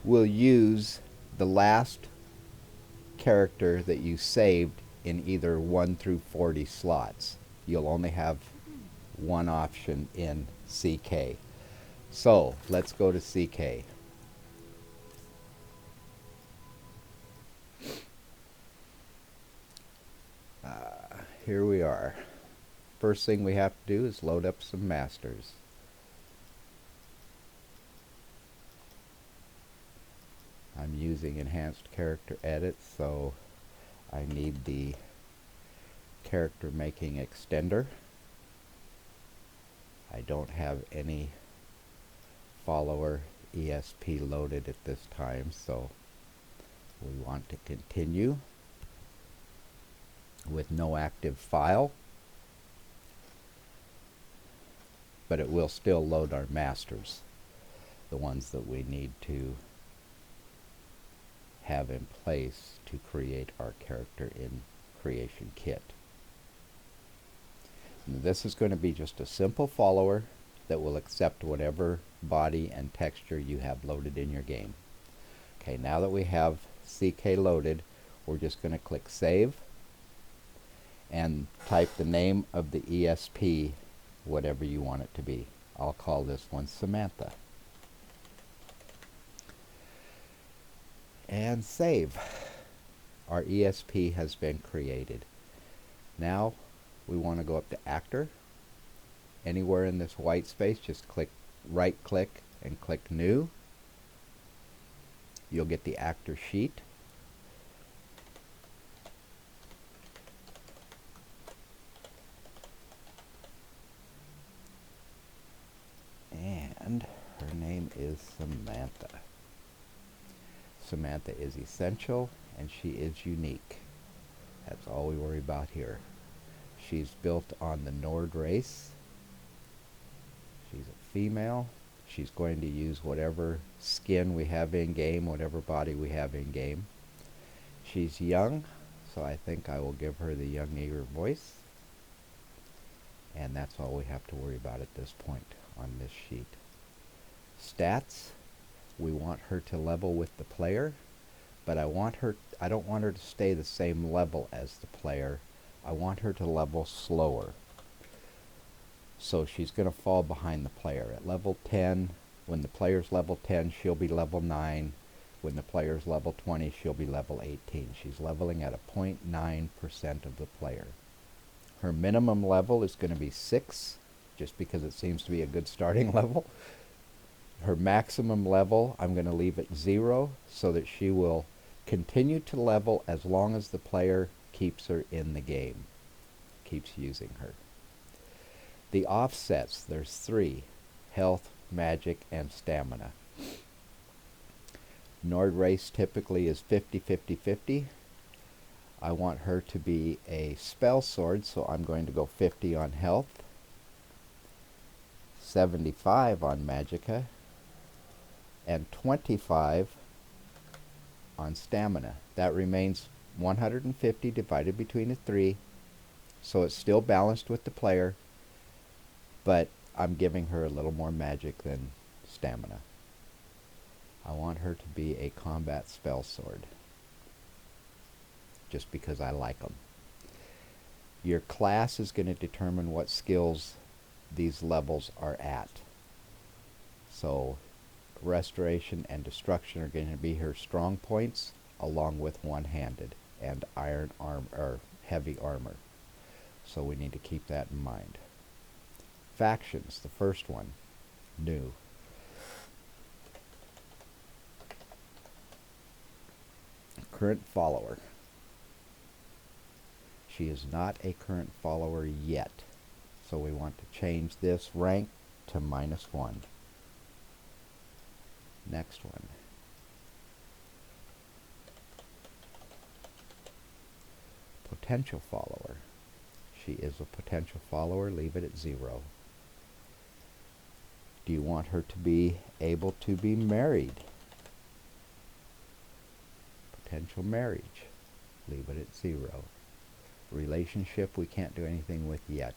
will use the last character that you saved in either 1 through 40 slots. You'll only have one option in CK. So let's go to CK. Here we are. First thing we have to do is load up some masters. I'm using enhanced character edit, so I need the character making extender. I don't have any follower ESP loaded at this time, so we want to continue with no active file, but it will still load our masters, the ones that we need to have in place to create our character in Creation Kit. And this is going to be just a simple follower that will accept whatever body and texture you have loaded in your game. Okay, now that we have CK loaded, we're just going to click Save and type the name of the ESP, whatever you want it to be. I'll call this one Samantha. And save. Our ESP has been created. Now we want to go up to Actor. Anywhere in this white space, just click right click and click New. You'll get the actor sheet. And her name is Samantha. Samantha is essential and she is unique. That's all we worry about here. She's built on the Nord race. She's a female. She's going to use whatever skin we have in game, whatever body we have in game. She's young, so I think I will give her the young eager voice. And that's all we have to worry about at this point on this sheet. Stats, we want her to level with the player, but I don't want her to stay the same level as the player. I want her to level slower. So she's going to fall behind the player. At level 10, when the player's level 10, she'll be level 9. When the player's level 20, she'll be level 18. She's leveling at a 0.9% of the player. Her minimum level is going to be 6, just because it seems to be a good starting level. Her maximum level, I'm going to leave at 0, so that she will continue to level as long as the player keeps her in the game, keeps using her. The offsets, there's 3, health, magic, and stamina. Nord race typically is 50-50-50. I want her to be a spell sword, so I'm going to go 50 on health, 75 on magicka, and 25 on stamina. That remains 150 divided between the 3, so it's still balanced with the player, but I'm giving her a little more magic than stamina. I want her to be a combat spell sword, just because I like them. Your class is going to determine what skills these levels are at. So restoration and destruction are going to be her strong points, along with one-handed and iron armor or heavy armor. So we need to keep that in mind. Factions, the first one, new. Current follower. She is not a current follower yet, so we want to change this rank to -1. Next one. Potential follower. She is a potential follower, leave it at 0. Do you want her to be able to be married? Potential marriage, leave it at 0. Relationship we can't do anything with yet.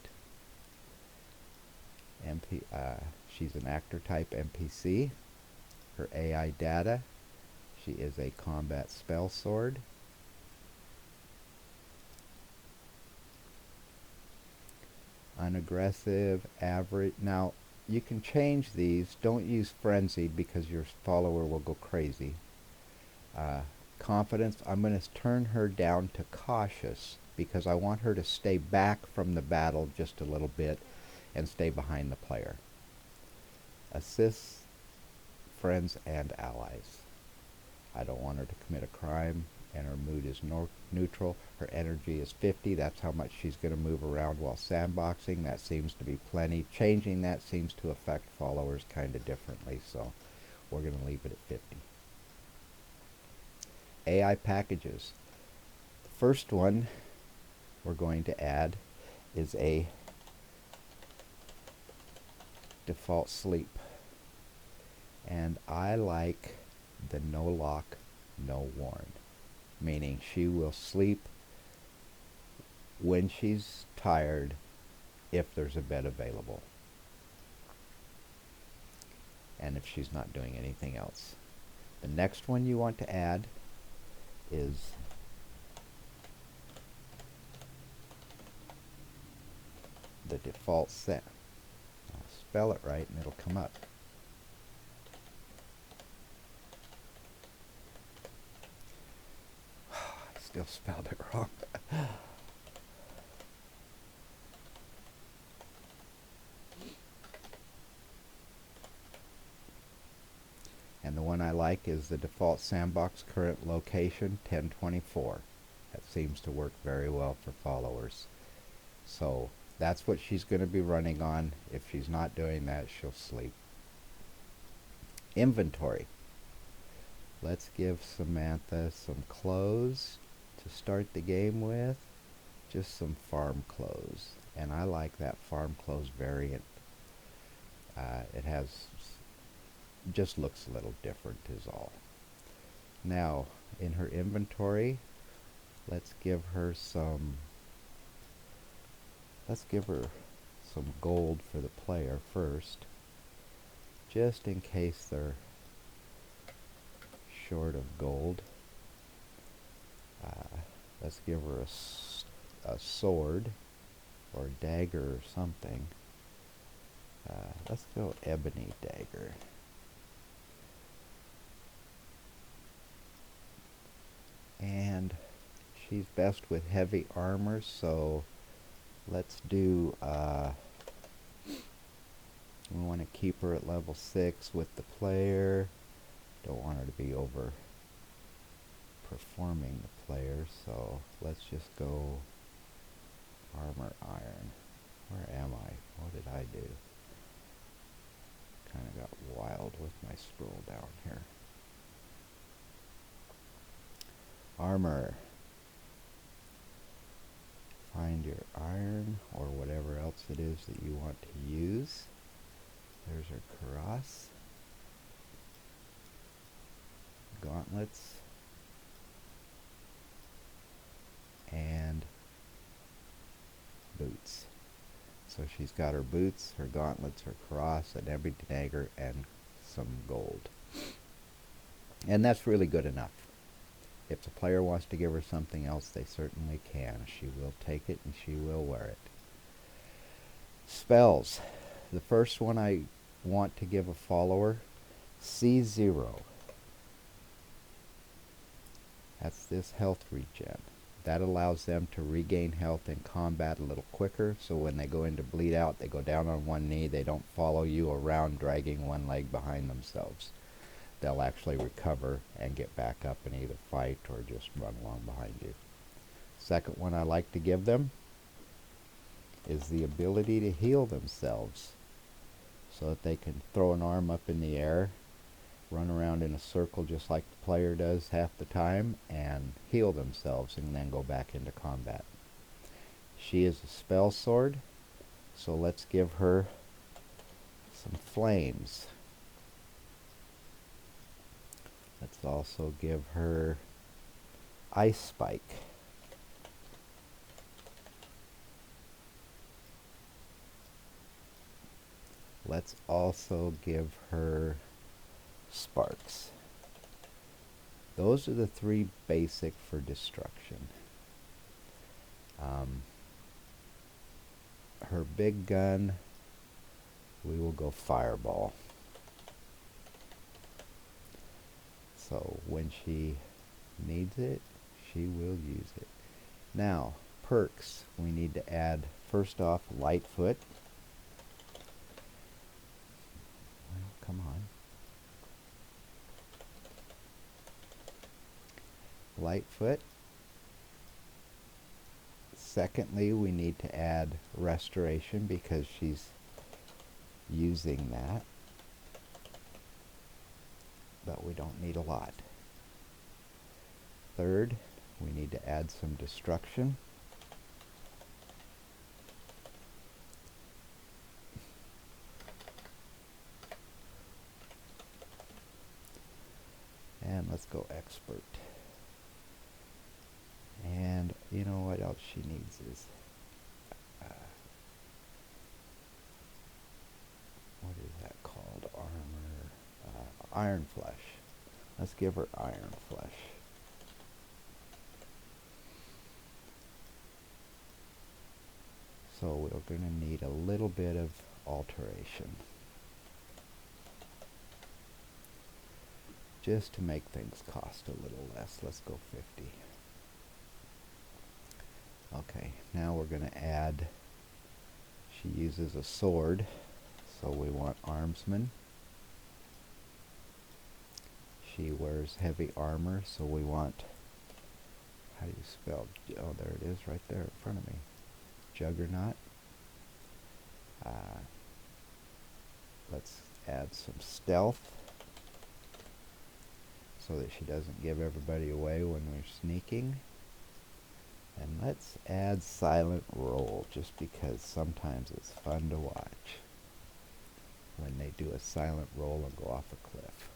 She's an actor type NPC. Her AI data She is a combat spell sword. Unaggressive, average. Now, you can change these. Don't use frenzied because your follower will go crazy. Confidence, I'm going to turn her down to cautious because I want her to stay back from the battle just a little bit and stay behind the player. Assists friends and allies. I don't want her to commit a crime, and her mood is neutral. Her energy is 50. That's how much she's going to move around while sandboxing. That seems to be plenty. Changing that seems to affect followers kind of differently, so we're going to leave it at 50. AI packages. The first one we're going to add is a default sleep. And I like the no lock, no warn, meaning she will sleep when she's tired if there's a bed available and if she's not doing anything else. The next one you want to add is the default set. I'll spell it right and it'll come up. Still spelled it wrong. And the one I like is the default sandbox current location 1024. That seems to work very well for followers. So that's what she's going to be running on. If she's not doing that, she'll sleep. Inventory. Let's give Samantha some clothes to start the game with. Just some farm clothes. And I like that farm clothes variant. It has, just looks a little different is all. Now, in her inventory, let's give her some gold for the player first, just in case they're short of gold. Let's give her a sword or dagger or something. Let's go ebony dagger. And she's best with heavy armor, so let's do, we want to keep her at level 6 with the player. Don't want her to be over performing the player, so let's just go armor iron. Where am I? What did I do? Kind of got wild with my scroll down here. Armor. Find your iron or whatever else it is that you want to use. There's her cuirass. Gauntlets. And boots. So she's got her boots, her gauntlets, her cuirass, an ebony dagger, and some gold. And that's really good enough. If the player wants to give her something else, they certainly can. She will take it and she will wear it. Spells. The first one I want to give a follower, C0. That's this health regen. That allows them to regain health in combat a little quicker, so when they go into bleed out, they go down on one knee, they don't follow you around dragging one leg behind themselves. They'll actually recover and get back up and either fight or just run along behind you. Second one I like to give them is the ability to heal themselves, so that they can throw an arm up in the air, run around in a circle just like the player does half the time, and heal themselves and then go back into combat. She is a spell sword, so let's give her some flames. Let's also give her ice spike. Let's also give her sparks. Those are the three basic for destruction. Her big gun, we will go fireball. So when she needs it, she will use it. Now, perks, we need to add, first off, Lightfoot. Well, come on. Lightfoot. Secondly, we need to add restoration because she's using that. But we don't need a lot. Third, we need to add some destruction. And let's go expert. And you know what else she needs is what is that called? Armor, iron flesh. Let's give her iron flesh. So we're going to need a little bit of alteration, just to make things cost a little less. Let's go 50. Okay, now we're going to add, she uses a sword, so we want armsman. She wears heavy armor, so we want, how do you spell, oh there it is right there in front of me, Juggernaut. Let's add some stealth so that she doesn't give everybody away when we're sneaking. And let's add silent roll, just because sometimes it's fun to watch when they do a silent roll and go off a cliff.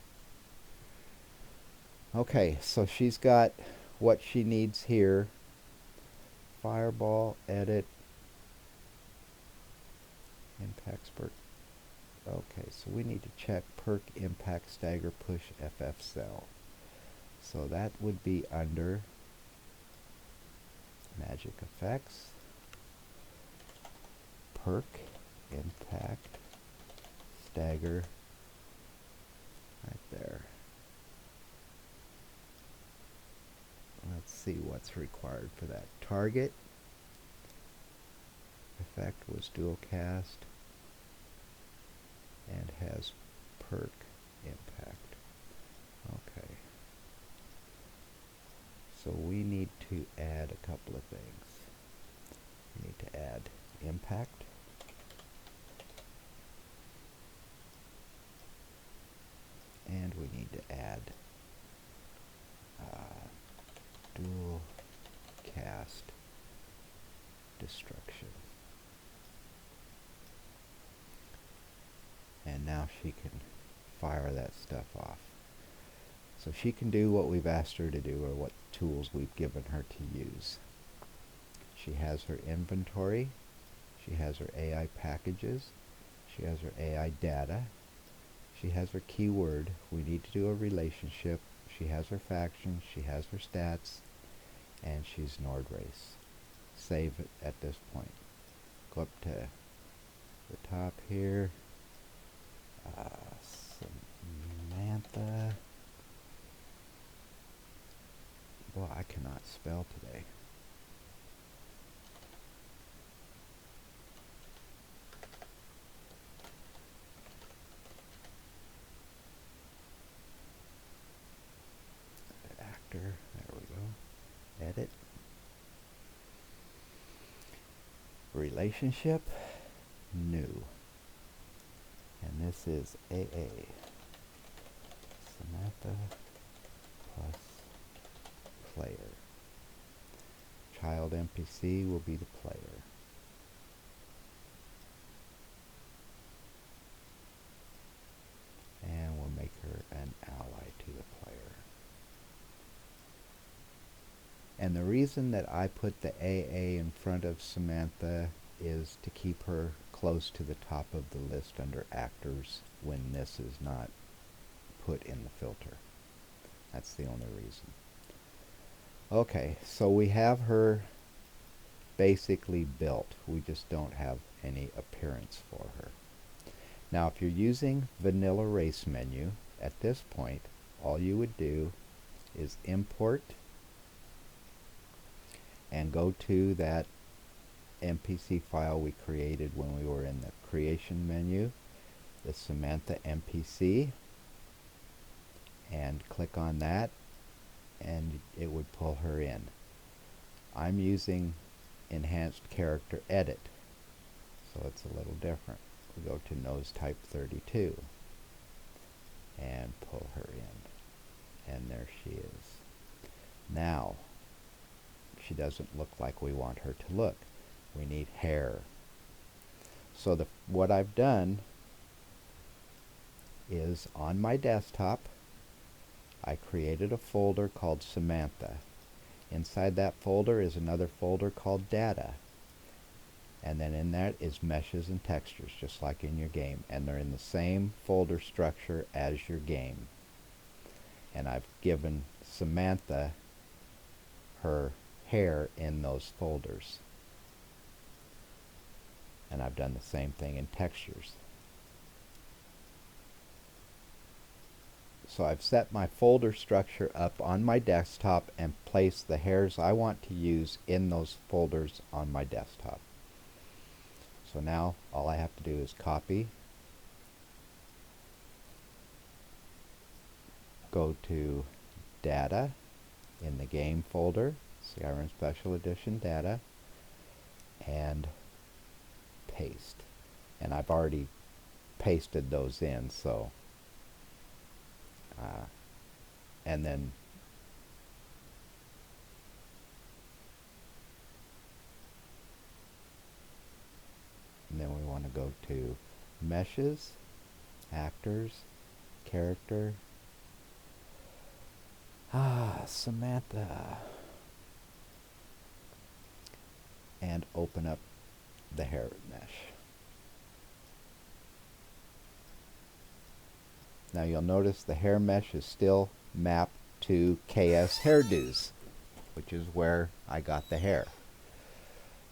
Okay, so she's got what she needs here. Fireball, edit, impact spurt. Okay, so we need to check perk, impact, stagger, push, FF cell. So that would be under magic effects, perk, impact, stagger, right there. Let's see what's required for that. Target effect was dual cast and has perk impact. Okay. So we need to add a couple of things. We need to add impact. And we need to add dual cast destruction. And now she can fire that stuff off. So she can do what we've asked her to do, or what tools we've given her to use. She has her inventory, she has her AI packages, she has her AI data, she has her keyword. We need to do a relationship. She has her faction, she has her stats, and she's Nord race. Save it at this point. Go up to the top here. Samantha. Boy, I cannot spell today. Actor, there we go. Edit. Relationship, new. And this is AA. Samantha plus player. Child NPC will be the player. And we'll make her an ally to the player. And the reason that I put the AA in front of Samantha is to keep her close to the top of the list under actors when this is not put in the filter. That's the only reason. Okay, so we have her basically built. We just don't have any appearance for her. Now if you're using vanilla Racemenu, at this point all you would do is import and go to that MPC file we created when we were in the creation menu, the Samantha MPC, and click on that and it would pull her in. I'm using enhanced character edit, so it's a little different. We go to nose type 32 and pull her in, and there she is. Now she doesn't look like we want her to look. We need hair. So what I've done is on my desktop I created a folder called Samantha. Inside that folder is another folder called Data, and then in that is meshes and textures, just like in your game, and they're in the same folder structure as your game. And I've given Samantha her hair in those folders, and I've done the same thing in textures. So I've set my folder structure up on my desktop and placed the hairs I want to use in those folders on my desktop. So now all I have to do is copy, go to Data in the Game folder, Skyrim Special Edition Data, and paste. And I've already pasted those in, so and then we want to go to meshes, actors, character, Samantha, and open up the hair mesh. Now you'll notice the hair mesh is still mapped to KS hairdos, which is where I got the hair.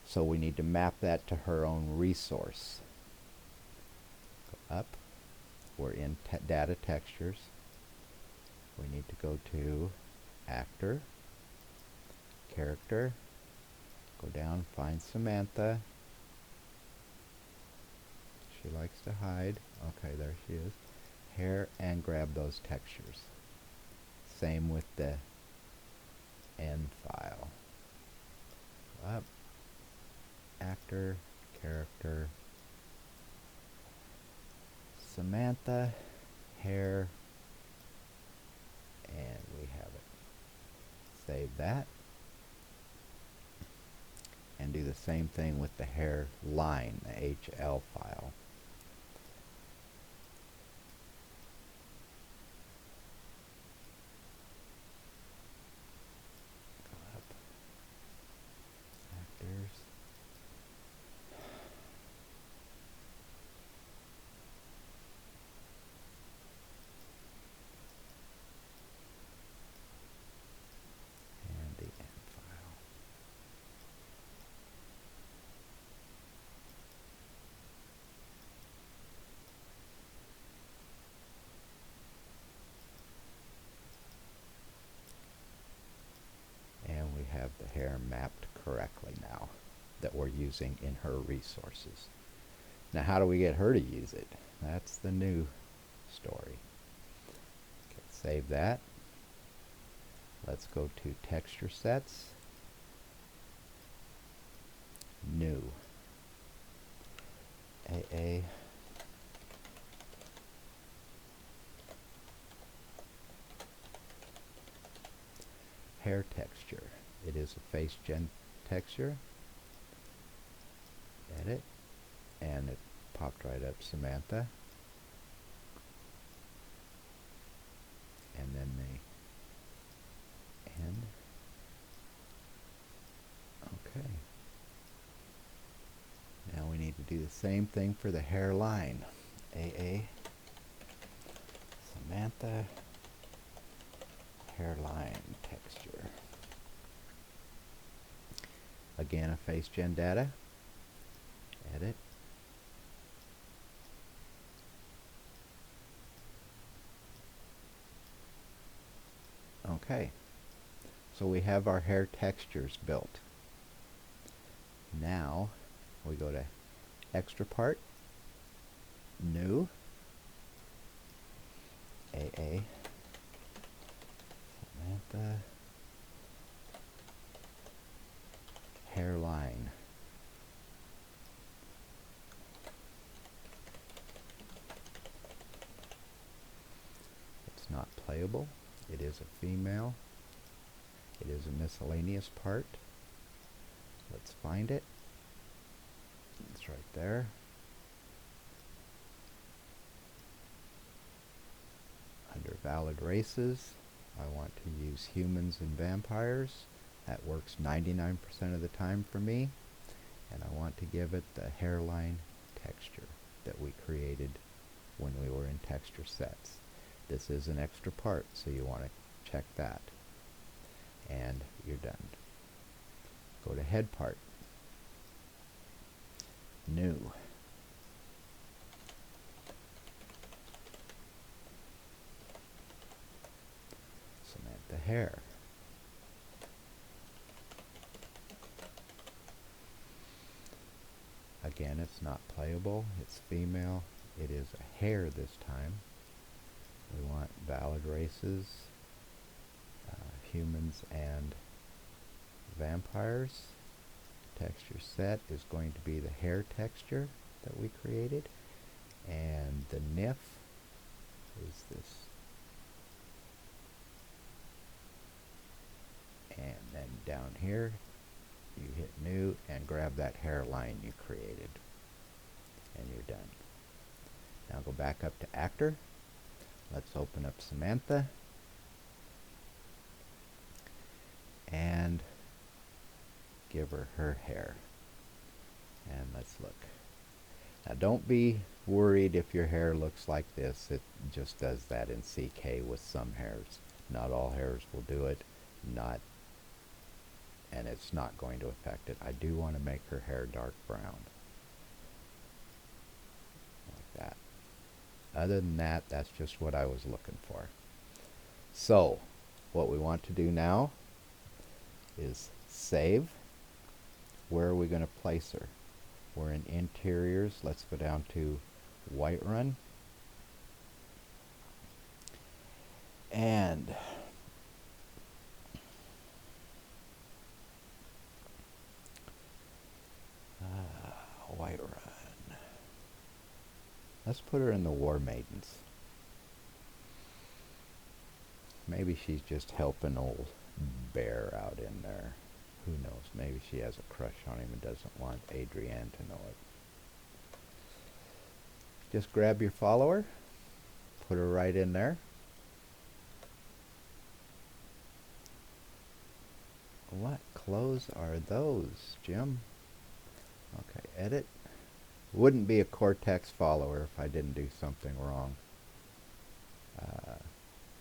So we need to map that to her own resource. Go up. We're in Data Textures. We need to go to Actor, Character, go down, find Samantha. She likes to hide. Okay, there she is. Hair, and grab those textures. Same with the N file. Up, actor, character, Samantha, hair, and we have it. Save that. And do the same thing with the hair line, the HL file. Have the hair mapped correctly now that we're using in her resources. Now how do we get her to use it? That's the new story. Okay, save that. Let's go to Texture Sets, New, AA, Hair Texture. It is a face gen texture. Edit, and it popped right up Samantha. And then the N. Okay. Now we need to do the same thing for the hairline. AA, Samantha, hairline texture. Again, a face gen data. Edit. Okay, so we have our hair textures built. Now we go to extra part, new, AA, Samantha, hairline. It's not playable. It is a female. It is a miscellaneous part. Let's find it. It's right there. Under valid races, I want to use humans and vampires. That works 99% of the time for me. And I want to give it the hairline texture that we created when we were in texture sets. This is an extra part, so you want to check that. And you're done. Go to head part. New. Samantha hair. Again, it's not playable. It's female. It is a hair this time. We want valid races, humans and vampires. Texture set is going to be the hair texture that we created, and the nif is this. And then down here you hit new and grab that hairline you created, and you're done. Now go back up to actor. Let's open up Samantha and give her her hair. And let's look. Now don't be worried if your hair looks like this. It just does that in CK with some hairs. Not all hairs will do it. And it's not going to affect it. I do want to make her hair dark brown. Like that. Other than that, that's just what I was looking for. So, what we want to do now is save. Where are we going to place her? We're in interiors. Let's go down to Whiterun. And Whiterun. Let's put her in the War Maidens. Maybe she's just helping old Bear out in there. Who knows? Maybe she has a crush on him and doesn't want Adrienne to know it. Just grab your follower, put her right in there. What clothes are those, Jim? Okay, edit. Wouldn't be a Cortex follower if I didn't do something wrong.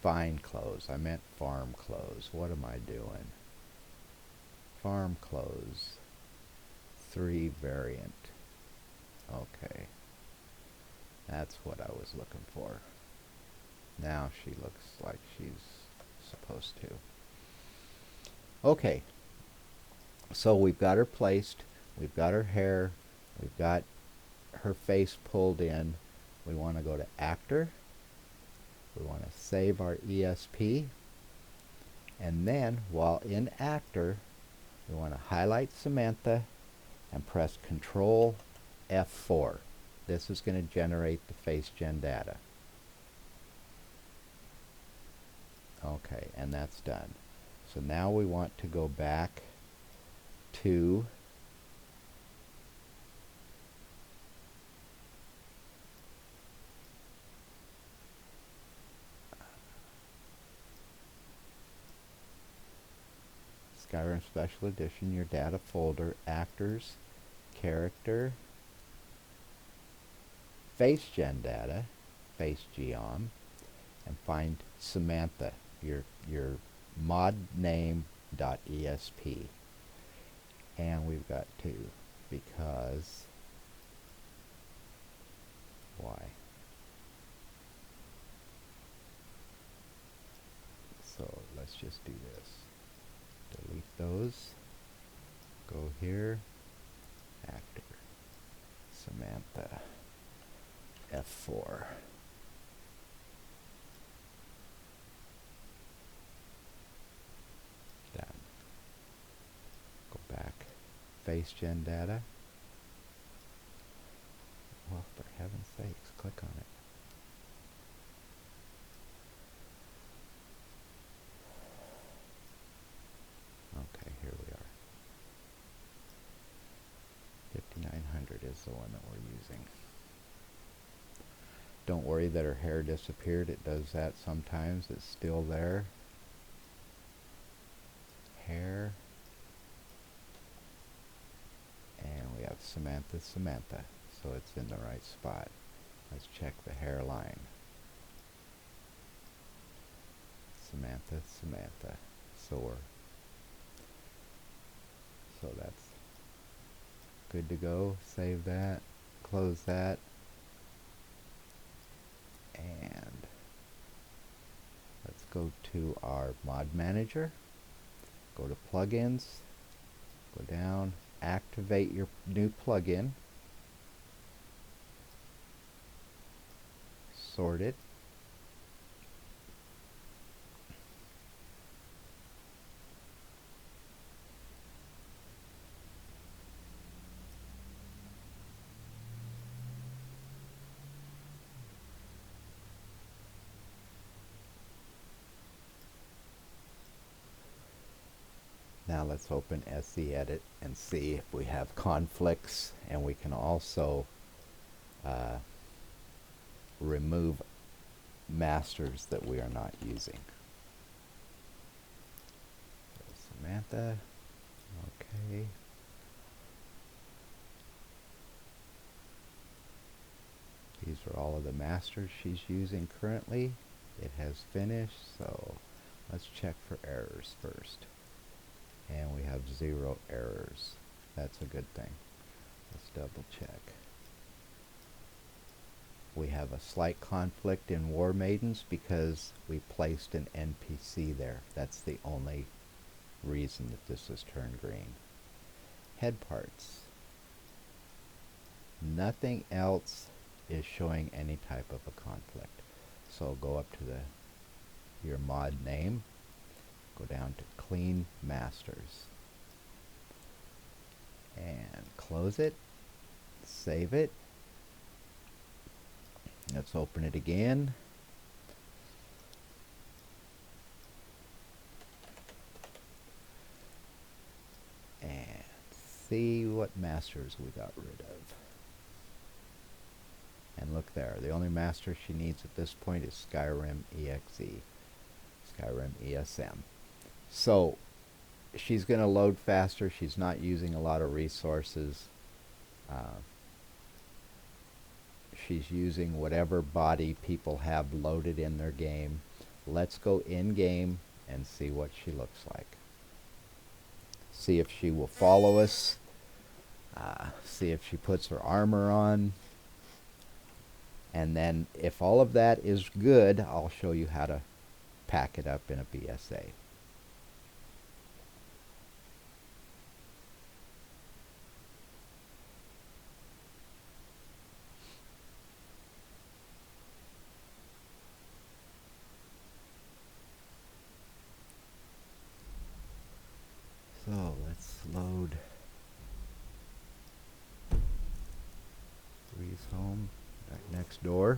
Fine clothes. I meant farm clothes. What am I doing? Farm clothes. 3 variant. Okay. That's what I was looking for. Now she looks like she's supposed to. Okay. So we've got her placed. We've got her hair. We've got her face pulled in. We want to go to actor. We want to save our ESP. And then, while in actor, we want to highlight Samantha and press Control F4. This is going to generate the face gen data. Okay, and that's done. So now we want to go back to Skyrim Special Edition, your data folder, actors, character, face gen data, face geom, and find Samantha your mod name.esp, and we've got 2 because why? So let's just do this. Delete those. Go here. Actor. Samantha. F4. Done. Go back. Face gen data. Well, for heaven's sakes, click on it. Okay, here we are. 5900 is the one that we're using. Don't worry that her hair disappeared. It does that sometimes. It's still there. Hair. And we have Samantha, so it's in the right spot. Let's check the hairline. Samantha. So that's good to go. Save that. Close that. And let's go to our mod manager. Go to plugins. Go down. Activate your new plugin. Sort it. Now let's open SSEEdit and see if we have conflicts, and we can also remove masters that we are not using. So Samantha, okay. These are all of the masters she's using currently. It has finished, so let's check for errors first. And we have 0 errors. That's a good thing. Let's double check. We have a slight conflict in War Maidens because we placed an NPC there. That's the only reason that this has turned green. Head parts. Nothing else is showing any type of a conflict. So go up to your mod name. Go down to Clean Masters. And close it. Save it. Let's open it again. And see what masters we got rid of. And look there. The only master she needs at this point is Skyrim EXE. Skyrim ESM. So she's going to load faster. She's not using a lot of resources. She's using whatever body people have loaded in their game. Let's go in game and see what she looks like. See if she will follow us. See if she puts her armor on. And then if all of that is good, I'll show you how to pack it up in a BSA. So let's load Breeze home back next door.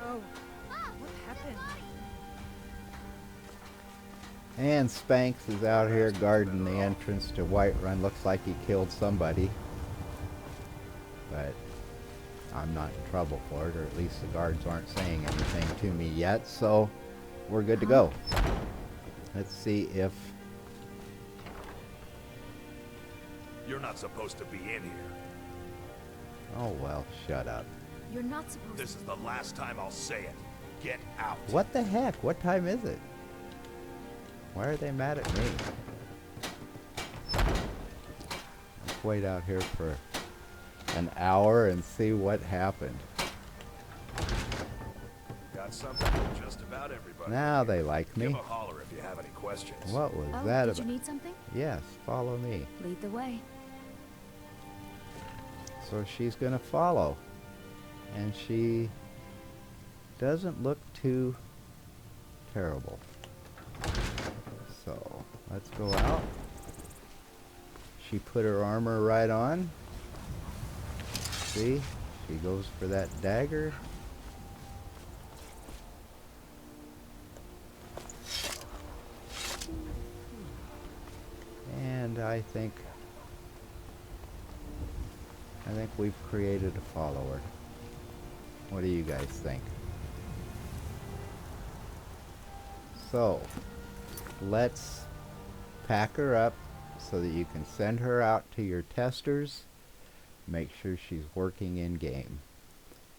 Oh, what happened? And Spanx is out here guarding the entrance to Whiterun. Looks like he killed somebody. But I'm not in trouble for it, or at least the guards aren't saying anything to me yet, so we're good to go. Let's see if... You're not supposed to be in here. Oh, well, shut up. You're not supposed to. This is the last time I'll say it. Get out. What the heck? What time is it? Why are they mad at me? Let's wait out here for an hour and see what happened. Got something for just about everybody. Now they like me. Give a holler if you have any questions. What was Oh, that did about? you need something? Yes, follow me. Lead the way. So she's gonna follow. And she doesn't look too terrible. So let's go out. She put her armor right on. See? She goes for that dagger. And I think we've created a follower. What do you guys think? So, let's pack her up so that you can send her out to your testers. Make sure she's working in game.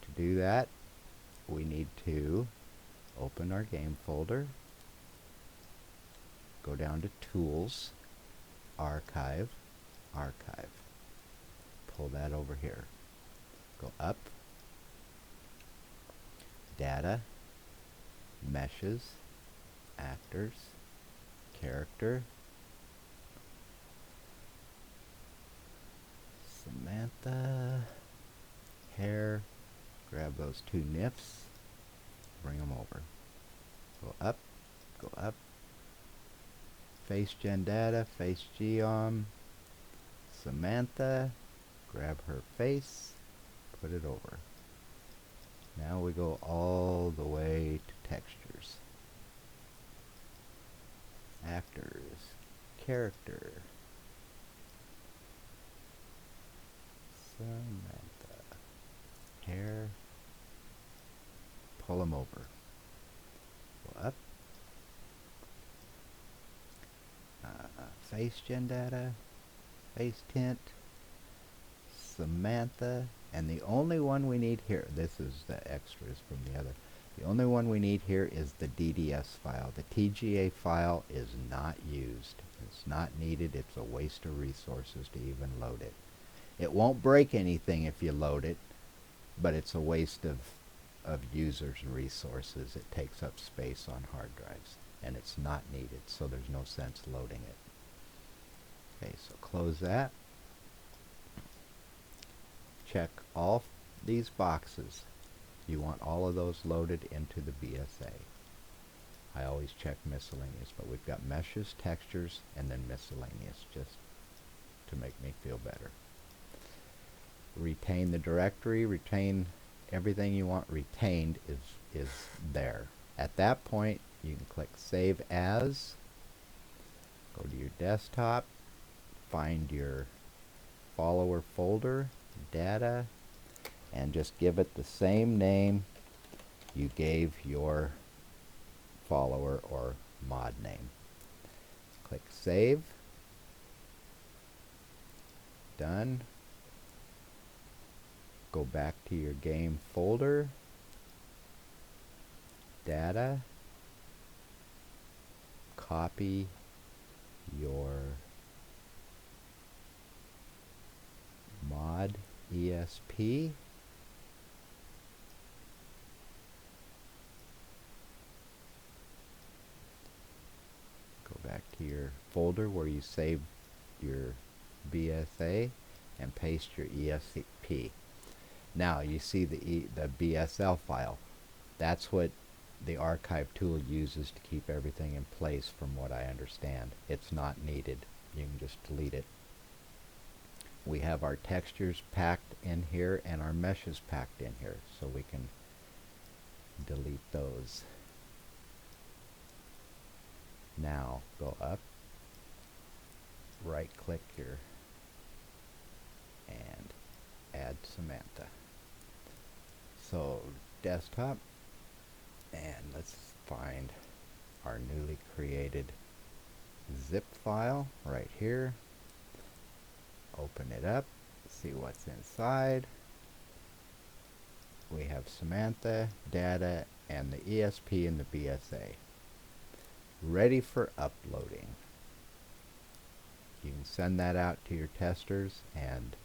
To do that, we need to open our game folder, go down to Tools, Archive, Archive. Pull that over here. Go up, Data, Meshes, Actors, Character, Samantha, Hair. Grab those two nifs, bring them over. Go up, Face Gen Data, Face Geom, Samantha, grab her face, put it over. Now we go all the way to textures. Actors, character, Samantha, hair, pull them over. Go up. Face Gen Data, face tint, Samantha, and the only one we need here, this is the extras from the other, the only one we need here is the DDS file. The TGA file is not used. It's not needed. It's a waste of resources to even load it. It won't break anything if you load it, but it's a waste of users' resources. It takes up space on hard drives, and it's not needed, so there's no sense loading it. Okay, so close that. Check all these boxes. You want all of those loaded into the BSA. I always check miscellaneous, but we've got meshes, textures, and then miscellaneous, just to make me feel better. Retain the directory, retain everything you want retained is there. At that point, you can click Save As, go to your desktop, find your follower folder, data, and just give it the same name you gave your follower or mod name. Click Save. Done. Go back to your game folder, data, copy your mod ESP, go back to your folder where you saved your BSA and paste your ESP. Now you see the BSL file. That's what the archive tool uses to keep everything in place, from what I understand. It's not needed. You can just delete it. We have our textures packed in here and our meshes packed in here, so we can delete those. Now go up, right click here, and add Samantha. So desktop, and let's find our newly created zip file right here. Open it up, see what's inside. We have Samantha, data, and the ESP and the BSA. Ready for uploading. You can send that out to your testers and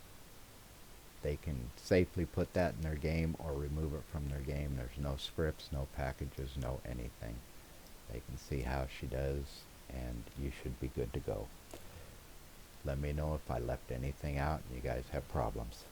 they can safely put that in their game or remove it from their game. There's no scripts, no packages, no anything. They can see how she does and you should be good to go. Let me know if I left anything out and you guys have problems.